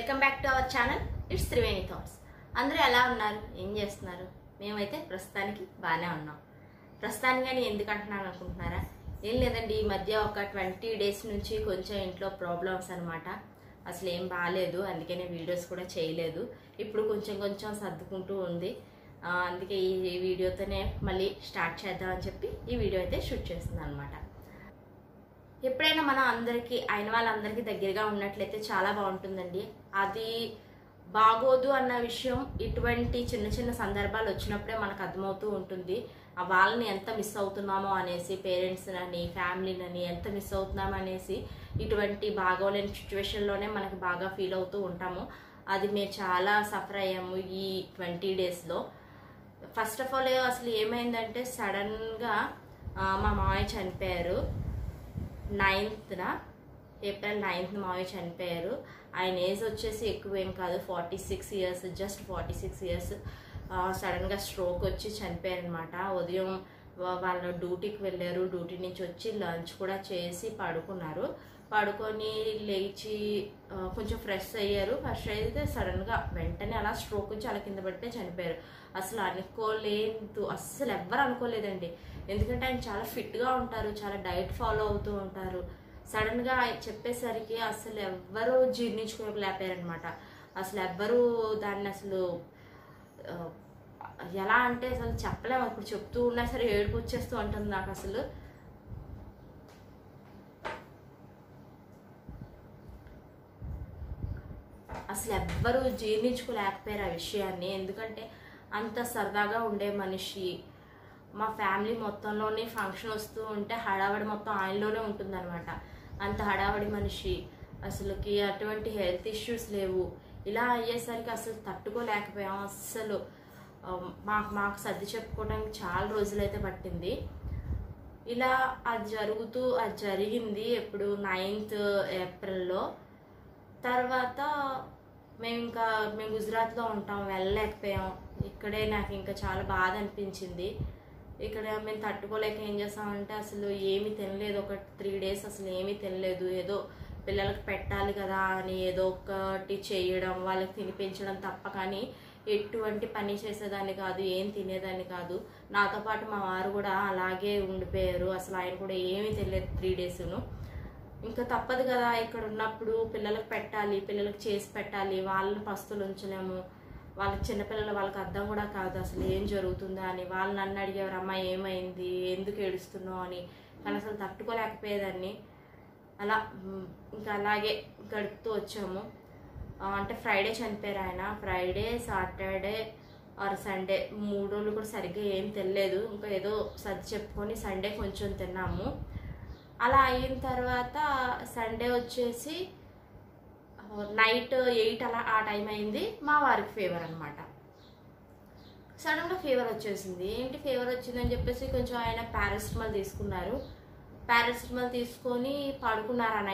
Welcome back to our channel it's Triveni thoughts. అందరూ ఎలా ఉన్నారు, ఏం చేస్తున్నారు? మేమైతే ప్రస్తుతానికి బాగానే ఉన్నాం. ప్రస్తుతానికని ఎందుకు అంటున్నాను అనుకుంటున్నారా? ఏం లేదండి, ఈ మధ్య ఒక 20 days నుంచి కొంచెం ఇంట్లో ప్రాబ్లమ్స్ అనమాట. అసలు ఏం బాగాలేదు, అందుకనే వీడియోస్ కూడా చేయలేదు. ఇప్పుడు కొంచెం సర్దుకుంటూ ఉంది. అందుకే ఈ వీడియోతోనే మళ్ళీ స్టార్ట్ చేద్దామని చెప్పి ఈ వీడియో అయితే షూట్ చేస్తుంది అనమాట. ఎప్పుడైనా మనం అందరికీ అయిన వాళ్ళందరికీ దగ్గరగా ఉన్నట్లయితే చాలా బాగుంటుందండి. అది బాగోదు అన్న విషయం ఇటువంటి చిన్న సందర్భాలు వచ్చినప్పుడే మనకు అర్థమవుతూ ఉంటుంది. వాళ్ళని ఎంత మిస్ అవుతున్నామో అనేసి, పేరెంట్స్ని ఫ్యామిలీని ఎంత మిస్ అవుతున్నామో అనేసి ఇటువంటి బాగోలేని సిచ్యువేషన్లోనే మనకు బాగా ఫీల్ అవుతూ ఉంటాము. అది మేము చాలా సఫర్ అయ్యాము ఈ 20 daysలో. ఫస్ట్ ఆఫ్ ఆల్ అసలు ఏమైందంటే, సడన్గా మా మామయ్య చనిపోయారు. ఏప్రిల్ 9th మామయ్య చనిపోయారు. ఆయన ఏజ్ వచ్చేసి ఎక్కువేం కాదు, 46 years, జస్ట్ 46 years. సడన్గా స్ట్రోక్ వచ్చి చనిపోయారు అనమాట. ఉదయం వాళ్ళు డ్యూటీకి వెళ్ళారు. డ్యూటీ నుంచి వచ్చి లంచ్ కూడా చేసి పడుకున్నారు. పడుకొని లేచి కొంచెం ఫ్రెష్ అయ్యారు. ఫ్రెష్ అయితే సడన్గా వెంటనే అలా స్ట్రోక్ వచ్చి అలా కింద పడితే చనిపోయారు. అసలు అనుకోలేదు, అస్సలు ఎవ్వరు అనుకోలేదండి. ఎందుకంటే ఆయన చాలా ఫిట్గా ఉంటారు, చాలా డైట్ ఫాలో అవుతూ ఉంటారు. సడన్గా చెప్పేసరికి అసలు ఎవ్వరూ జీర్ణించుకోలేకపోయారనమాట. అసలు ఎవ్వరూ దాన్ని అసలు ఎలా అంటే అసలు చెప్పలేము. ఇప్పుడు చెప్తూ ఉన్నా సరే ఏడుపు వచ్చేస్తూ ఉంటుంది నాకు. అసలు ఎవ్వరూ జీర్ణించుకోలేకపోయారు ఆ విషయాన్ని. ఎందుకంటే అంత సరదాగా ఉండే మనిషి. మా ఫ్యామిలీ మొత్తంలోనే ఫంక్షన్ వస్తూ ఉంటే హడావడి మొత్తం ఆయనలోనే ఉంటుందన్నమాట. అంత హడావడి మనిషి. అసలుకి అటువంటి హెల్త్ ఇష్యూస్ లేవు. ఇలా అయ్యేసరికి అసలు తట్టుకోలేకపోయాం. అస్సలు మాకు సర్ది చెప్పుకోవడానికి చాలా రోజులైతే పట్టింది. ఇలా అది జరిగింది ఎప్పుడు 9th ఏప్రిల్లో. తర్వాత మేము గుజరాత్లో ఉంటాం, వెళ్ళలేకపోయాం. ఇక్కడే నాకు ఇంకా చాలా బాధ అనిపించింది. ఇక్కడ మేము తట్టుకోలేక ఏం చేస్తామంటే అసలు ఏమీ తినలేదు. ఒక 3 days అసలు ఏమీ తినలేదు. ఏదో పిల్లలకు పెట్టాలి కదా అని ఏదో ఒకటి చేయడం, వాళ్ళకి తినిపించడం తప్ప కానీ ఎటువంటి పని చేసేదాన్ని కాదు, ఏం తినేదాన్ని కాదు. నాతో పాటు మా వారు కూడా అలాగే ఉండిపోయారు. అసలు ఆయన కూడా ఏమీ తెలియదు 3 daysను. ఇంకా తప్పదు కదా, ఇక్కడ ఉన్నప్పుడు పిల్లలకు పెట్టాలి, పిల్లలకు చేసి పెట్టాలి. వాళ్ళని పస్తులు ఉంచలేము. వాళ్ళకి చిన్నపిల్లలు, వాళ్ళకి అర్థం కూడా కాదు అసలు ఏం జరుగుతుందా అని. వాళ్ళు నన్ను అడిగేవారు, అమ్మ ఏమైంది, ఎందుకు ఏడుస్తున్నావు అని. కానీ అసలు తట్టుకోలేకపోయేదాన్ని. అలా ఇంకా అలాగే గడుపుతూ వచ్చాము. అంటే ఫ్రైడే చనిపోయారు ఆయన. ఫ్రైడే, సాటర్డే ఆర్ సండే 3 రోజులు కూడా సరిగ్గా ఏం తినలేదు. ఇంకా ఏదో సర్ది చెప్పుకొని సండే కొంచెం తిన్నాము. అలా అయిన తర్వాత సండే వచ్చేసి నైట్ 8 అలా ఆ టైం అయింది. మా వారికి ఫీవర్ అనమాట. సడన్గా ఫీవర్ వచ్చేసింది. ఏంటి ఫీవర్ వచ్చిందని చెప్పేసి కొంచెం ఆయన పారాసిటమాల్ తీసుకున్నారు. పారాసిటమాల్ తీసుకొని పడుకున్నారు. ఆ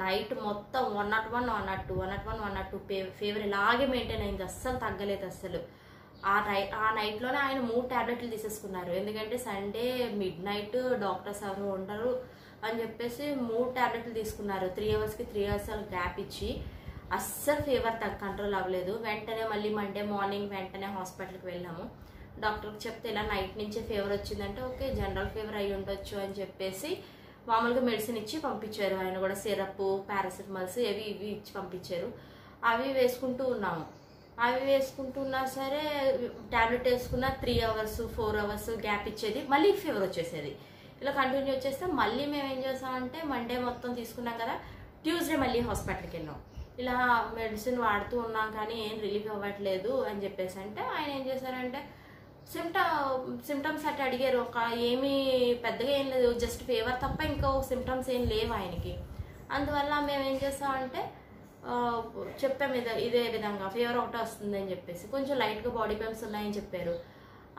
నైట్ మొత్తం 101, 102 ఫీవర్ ఇలాగే మెయింటైన్ అయింది. అస్సలు తగ్గలేదు అస్సలు. ఆ నైట్లోనే ఆయన 3 టాబ్లెట్లు తీసేసుకున్నారు. ఎందుకంటే సండే midnight డాక్టర్స్ ఎవరు ఉండరు అని చెప్పేసి 3 టాబ్లెట్లు తీసుకున్నారు. 3 hours-కి 3 hours గ్యాప్ ఇచ్చి. అస్సలు ఫీవర్ కంట్రోల్ అవ్వలేదు. వెంటనే మళ్ళీ మండే మార్నింగ్ వెంటనే హాస్పిటల్కి వెళ్ళాము. డాక్టర్కి చెప్తే ఇలా నైట్ నుంచే ఫీవర్ వచ్చిందంటే ఓకే జనరల్ ఫీవర్ అయి ఉండొచ్చు అని చెప్పేసి మామూలుగా మెడిసిన్ ఇచ్చి పంపించారు. ఆయన కూడా సిరప్, పారాసిటమాల్స్ ఇవి ఇచ్చి పంపించారు. అవి వేసుకుంటూ ఉన్నాము. అవి వేసుకుంటున్నా సరే టాబ్లెట్ వేసుకున్న 3 hours, 4 hours గ్యాప్ ఇచ్చేది, మళ్ళీ ఫీవర్ వచ్చేసేది. ఇలా కంటిన్యూ వచ్చేస్తే మళ్ళీ మేము ఏం చేసామంటే మండే మొత్తం తీసుకున్నాం కదా, ట్యూస్డే మళ్ళీ హాస్పిటల్కి వెళ్ళాం. ఇలా మెడిసిన్ వాడుతూ ఉన్నాం కానీ ఏం రిలీఫ్ అవ్వట్లేదు అని చెప్పేసి అంటే ఆయన ఏం చేశారంటే సిమ్టమ్స్ అట్లా అడిగారు. ఏమీ పెద్దగా ఏం లేదు, జస్ట్ ఫీవర్ తప్ప ఇంకో సిమ్టమ్స్ ఏం లేవు ఆయనకి. అందువల్ల మేము ఏం చేస్తామంటే చెప్పాము ఇదే విధంగా ఫీవర్ ఒకటే వస్తుంది అని చెప్పేసి. కొంచెం లైట్గా బాడీ పెయిన్స్ ఉన్నాయని చెప్పారు.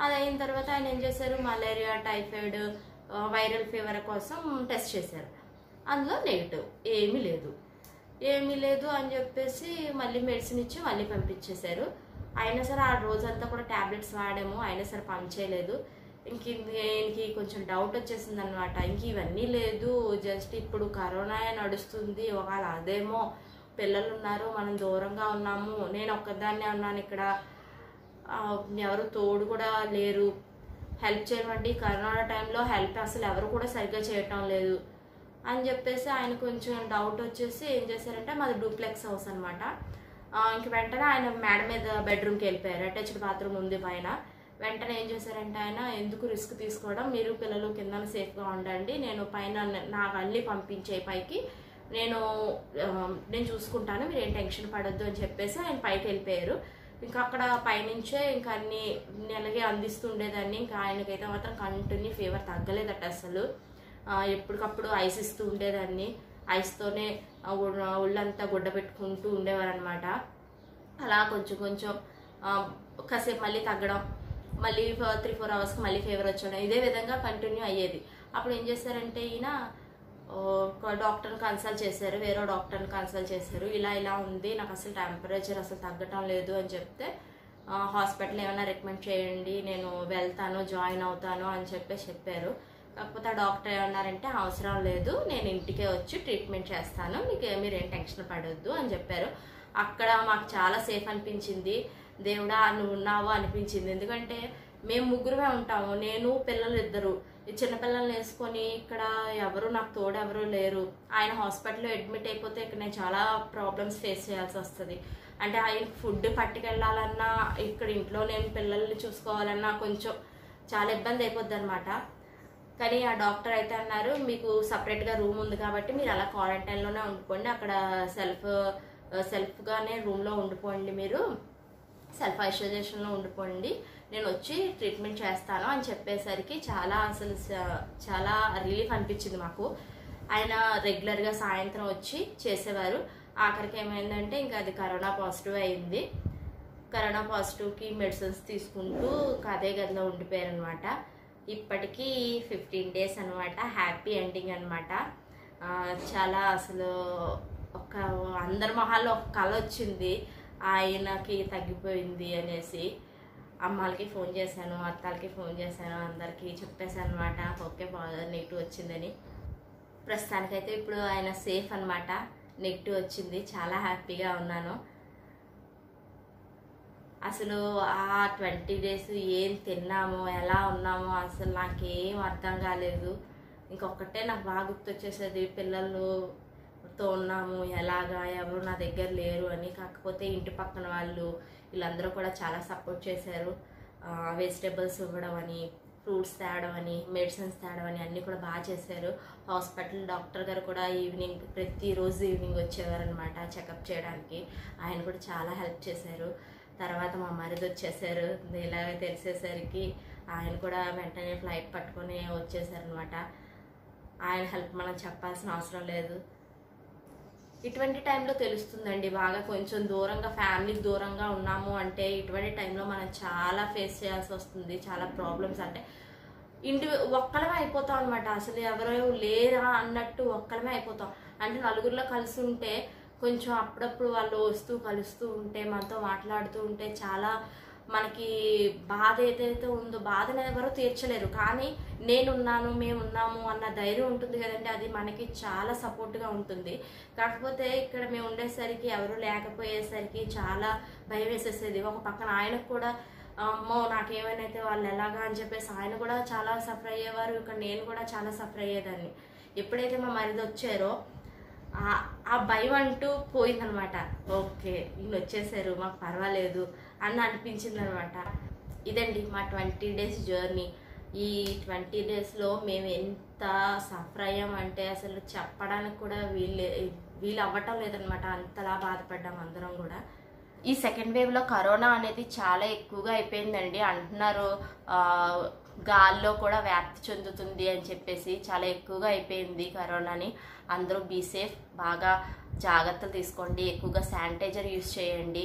అది అయిన తర్వాత ఆయన ఏం చేశారు, మలేరియా, టైఫాయిడ్, వైరల్ ఫీవర్ కోసం టెస్ట్ చేశారు. అందులో నెగిటివ్, ఏమీ లేదు అని చెప్పేసి మళ్ళీ మెడిసిన్ ఇచ్చి మళ్ళీ పంపించేశారు. అయినా సరే ఆ రోజంతా కూడా ట్యాబ్లెట్స్ వాడాము, అయినా సరే పనిచేయలేదు. ఇంక కొంచెం డౌట్ వచ్చేసింది అనమాట. ఇంక ఇవన్నీ లేదు, జస్ట్ ఇప్పుడు కరోనా నడుస్తుంది, ఒకవేళ అదేమో పిల్లలు ఉన్నారు, మనం దూరంగా ఉన్నాము, నేను ఒక్కదాన్నే ఉన్నాను ఇక్కడ, ఎవరు తోడు కూడా లేరు, హెల్ప్ చేయమండి. కరోనా టైంలో హెల్ప్ అసలు ఎవరు కూడా సరిగ్గా చేయటం లేదు అని చెప్పేసి ఆయన కొంచెం డౌట్ వచ్చేసి ఏం చేశారంటే, మాది డూప్లెక్స్ హౌస్ అనమాట. ఇంక వెంటనే ఆయన మేడ మీద బెడ్రూమ్కి వెళ్ళిపోయారు. అటాచ్డ్ బాత్రూమ్ ఉంది పైన. వెంటనే ఏం చేశారంటే, ఆయన ఎందుకు రిస్క్ తీసుకోవడం, మీరు పిల్లలు కింద సేఫ్గా ఉండండి, నేను పైన నాకు అన్నీ పంపించే పైకి నేను చూసుకుంటాను, మీరు ఏం టెన్షన్ పడొద్దు అని చెప్పేసి ఆయన పైకి వెళ్ళిపోయారు. ఇంకా అక్కడ పైనుంచే ఇంకా అన్ని నెలగే అందిస్తూ ఉండేదాన్ని. ఇంకా ఆయనకైతే మాత్రం కంటిన్యూ ఫీవర్ తగ్గలేదట అసలు. ఎప్పటికప్పుడు ఐస్ ఇస్తూ ఉండేదాన్ని, ఐస్తోనే ఒళ్ళంతా గుడ్డ పెట్టుకుంటూ ఉండేవారనమాట. అలా కొంచెం కొంచెం కాసేపు మళ్ళీ తగ్గడం, మళ్ళీ 3-4 అవర్స్కి మళ్ళీ ఫీవర్ వచ్చడం, ఇదే విధంగా కంటిన్యూ అయ్యేది. అప్పుడు ఏం చేశారంటే, ఈయన డాక్టర్ని కన్సల్ట్ చేశారు, వేరే డాక్టర్ని కన్సల్ట్ చేశారు. ఇలా ఉంది, నాకు అసలు టెంపరేచర్ అసలు తగ్గటం లేదు అని చెప్తే, హాస్పిటల్ ఏమైనా రికమెండ్ చేయండి, నేను వెళ్తాను, జాయిన్ అవుతాను అని చెప్పారు. కాకపోతే ఆ డాక్టర్ ఏమన్నారంటే, అవసరం లేదు, నేను ఇంటికే వచ్చి ట్రీట్మెంట్ చేస్తాను, మీరేం టెన్షన్ పడొద్దు అని చెప్పారు. అక్కడ మాకు చాలా సేఫ్ అనిపించింది. దేవుడా నువ్వు ఉన్నావు అనిపించింది. ఎందుకంటే మేము ముగ్గురమే ఉంటాము, నేను పిల్లలు ఇద్దరు, చిన్నపిల్లల్ని వేసుకొని ఇక్కడ ఎవరు నాకు తోడు ఎవరు లేరు. ఆయన హాస్పిటల్లో అడ్మిట్ అయిపోతే ఇక్కడ నేను చాలా ప్రాబ్లమ్స్ ఫేస్ చేయాల్సి వస్తుంది. అంటే ఆయన ఫుడ్ పట్టుకెళ్ళాలన్నా, ఇక్కడ ఇంట్లో నేను పిల్లల్ని చూసుకోవాలన్నా కొంచెం చాలా ఇబ్బంది అయిపోద్ది అనమాట. కానీ ఆ డాక్టర్ అయితే అన్నారు, మీకు సపరేట్గా రూమ్ ఉంది కాబట్టి మీరు అలా క్వారంటైన్లోనే ఉండిపోండి, అక్కడ సెల్ఫ్గానే రూమ్లో ఉండిపోండి, మీరు సెల్ఫ్ ఐసోలేషన్లో ఉండిపోండి, నేను వచ్చి ట్రీట్మెంట్ చేస్తాను అని చెప్పేసరికి చాలా రిలీఫ్ అనిపించింది మాకు. ఆయన రెగ్యులర్గా సాయంత్రం వచ్చి చేసేవారు. ఆఖరికి ఏమైందంటే ఇంకా అది కరోనా పాజిటివ్ అయింది. కరోనా పాజిటివ్కి మెడిసిన్స్ తీసుకుంటూ అదే గదిలో ఉండిపోయారనమాట. ఇప్పటికీ 15 days అనమాట. హ్యాపీ ఎండింగ్ అనమాట. చాలా అసలు అందరి మొహాల్లో ఒక కళ వచ్చింది, ఆయనకి తగ్గిపోయింది అనేసి. అమ్మాలకి ఫోన్ చేశాను, అత్తాలకి ఫోన్ చేశాను, అందరికీ చెప్పేశాను అనమాట, ఓకే నెగిటివ్ వచ్చిందని. ప్రస్తుతానికైతే ఇప్పుడు ఆయన సేఫ్ అనమాట, నెగిటివ్ వచ్చింది, చాలా హ్యాపీగా ఉన్నాను. అసలు ఆ 20 days ఏం తిన్నామో ఎలా ఉన్నామో అసలు నాకేం అర్థం కాలేదు. ఇంకొకటే నాకు బాగా గుర్తొచ్చేసేది, పిల్లలతో ఉన్నాము ఎలాగా, ఎవరు నా దగ్గర లేరు అని. కాకపోతే ఇంటి పక్కన వాళ్ళు వీళ్ళందరూ కూడా చాలా సపోర్ట్ చేశారు. వెజిటేబుల్స్ ఇవ్వడం అని, ఫ్రూట్స్ తేవడం అని, మెడిసిన్స్ తేవడం అని అన్నీ కూడా బాగా చేశారు. హాస్పిటల్ డాక్టర్ గారు కూడా ప్రతిరోజు ఈవినింగ్ వచ్చేవారు అనమాట చెకప్ చేయడానికి. ఆయన కూడా చాలా హెల్ప్ చేశారు. తర్వాత మా మరిది వచ్చేసారు, ఇలాగ తెలిసేసరికి ఆయన కూడా వెంటనే ఫ్లైట్ పట్టుకొని వచ్చేసారనమాట. ఆయన హెల్ప్ మనం చెప్పాల్సిన అవసరం లేదు. ఇటువంటి టైంలో తెలుస్తుందండి బాగా, కొంచెం దూరంగా ఫ్యామిలీకి దూరంగా ఉన్నాము అంటే ఇటువంటి టైంలో మనం చాలా ఫేస్ చేయాల్సి వస్తుంది, చాలా ప్రాబ్లమ్స్. అంటే ఒక్కలమే అయిపోతాం అనమాట, అసలు ఎవరో లేరా అన్నట్టు ఒక్కలమే అయిపోతాం. అంటే నలుగురిలో కలిసి ఉంటే కొంచెం అప్పుడప్పుడు వాళ్ళు వస్తూ కలుస్తూ ఉంటే, మనతో మాట్లాడుతూ ఉంటే చాలా మనకి బాధ ఏదైతే ఉందో బాధను ఎవరో తీర్చలేరు, కానీ నేనున్నాను మేమున్నాము అన్న ధైర్యం ఉంటుంది కదండి, అది మనకి చాలా సపోర్ట్గా ఉంటుంది. కాకపోతే ఇక్కడ మేము ఉండేసరికి ఎవరు లేకపోయేసరికి చాలా భయం వేసేసేది. ఒక పక్కన ఆయనకు కూడా అమ్మో నాకేమైనా అయితే వాళ్ళు ఎలాగా అని చెప్పేసి ఆయన కూడా చాలా సఫర్ అయ్యేవారు. ఇక్కడ నేను కూడా చాలా సఫర్ అయ్యేదాన్ని. ఎప్పుడైతే మా మరిది వచ్చారో ఆ భయం అంటూ పోయిందనమాట. ఓకే వీళ్ళు వచ్చేసారు, మాకు పర్వాలేదు అని అనిపించింది అనమాట. ఇదండి మా 20 days జర్నీ. ఈ 20 daysలో మేము ఎంత సఫర్ అయ్యామంటే అసలు చెప్పడానికి కూడా వీలు అవ్వటం లేదనమాట, అంతలా బాధపడ్డాం అందరం కూడా. ఈ సెకండ్ వేవ్లో కరోనా అనేది చాలా ఎక్కువగా అయిపోయిందండి. అంటున్నారు గాల్లో కూడా వ్యాప్తి చెందుతుంది అని చెప్పేసి, చాలా ఎక్కువగా అయిపోయింది కరోనాని. అందరూ బీ సేఫ్, బాగా జాగ్రత్తలు తీసుకోండి, ఎక్కువగా శానిటైజర్ యూజ్ చేయండి,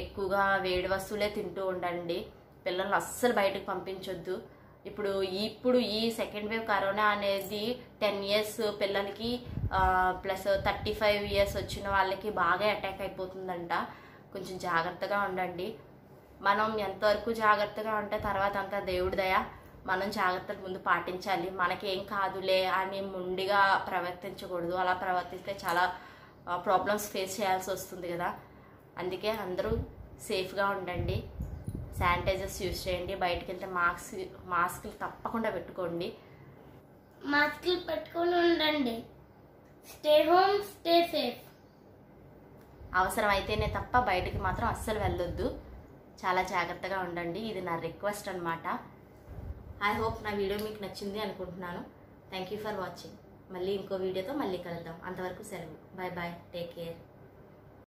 ఎక్కువగా వేడి వస్తువులే తింటూ ఉండండి, పిల్లల్ని అస్సలు బయటకు పంపించొద్దు. ఇప్పుడు ఈ సెకండ్ వేవ్ కరోనా అనేది 10 years పిల్లలకి ప్లస్ 35 years వచ్చిన వాళ్ళకి బాగా అటాక్ అయిపోతుందంట. కొంచెం జాగ్రత్తగా ఉండండి. మనం ఎంతవరకు జాగ్రత్తగా ఉంటే తర్వాత అంతా దేవుడి దయ. మనం జాగ్రత్తలు ముందు పాటించాలి. మనకేం కాదులే అని మొండిగా ప్రవర్తించకూడదు. అలా ప్రవర్తిస్తే చాలా ప్రాబ్లమ్స్ ఫేస్ చేయాల్సి వస్తుంది కదా. అందుకే అందరూ సేఫ్గా ఉండండి, శానిటైజర్స్ యూజ్ చేయండి, బయటకు వెళ్తే మాస్క్లు తప్పకుండా పెట్టుకోండి. మాస్క్లు పెట్టుకొని ఉండండి. Stay home, stay safe. అవసరమైతేనే తప్ప బయటికి మాత్రం అస్సలు వెళ్ళొద్దు. చాలా జాగ్రత్తగా ఉండండి. ఇది నా రిక్వెస్ట్ అనమాట. ఐ హోప్ నా వీడియో మీకు నచ్చింది అనుకుంటున్నాను. Thank you for watching. మళ్ళీ ఇంకో వీడియోతో మళ్ళీ కలుద్దాం. అంతవరకు సెలవు. Bye bye. Take care.